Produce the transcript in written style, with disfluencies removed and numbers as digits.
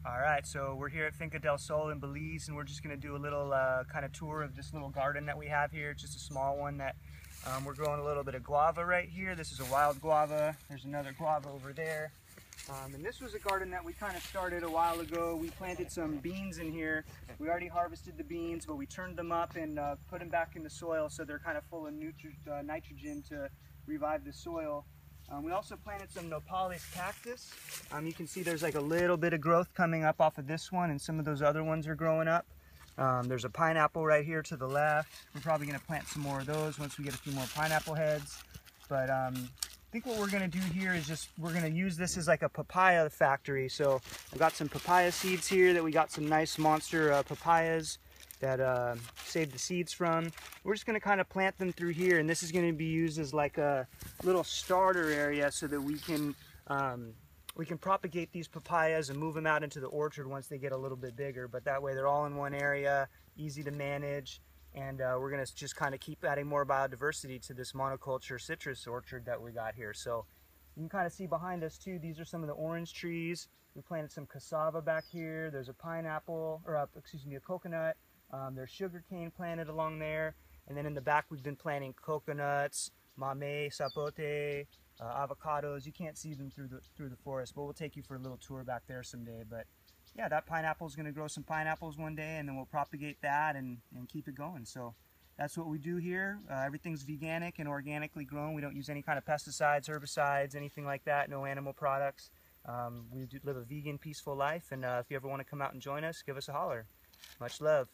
All right, so we're here at Finca del Sol in Belize, and we're just going to do a little kind of tour of this little garden that we have here. Just a small one that we're growing a little bit of guava right here. This is a wild guava. There's another guava over there. And this was a garden that we kind of started a while ago. We planted some beans in here. We already harvested the beans, but we turned them up and put them back in the soil so they're kind of full of nitrogen to revive the soil. We also planted some Nopales cactus. You can see there's like a little bit of growth coming up off of this one, and some of those other ones are growing up. There's a pineapple right here to the left. We're probably going to plant some more of those once we get a few more pineapple heads. But I think what we're going to do here is we're going to use this as like a papaya factory. So I've got some papaya seeds here that we got some nice monster papayas that saved the seeds from. We're just going to kind of plant them through here, and this is going to be used as like a little starter area so that we can propagate these papayas and move them out into the orchard once they get a little bit bigger. But that way they're all in one area, easy to manage, and we're going to just kind of keep adding more biodiversity to this monoculture citrus orchard that we got here. So you can kind of see behind us too, these are some of the orange trees. We planted some cassava back here. There's a pineapple, or excuse me, a coconut. There's sugarcane planted along there, and then in the back we've been planting coconuts, mamey, sapote, avocados. You can't see them through the forest, but we'll take you for a little tour back there someday. But yeah, that pineapple is going to grow some pineapples one day, and then we'll propagate that and keep it going. So that's what we do here. Everything's veganic and organically grown. We don't use any kind of pesticides, herbicides, anything like that. No animal products. We live a vegan, peaceful life, and if you ever want to come out and join us, give us a holler. Much love.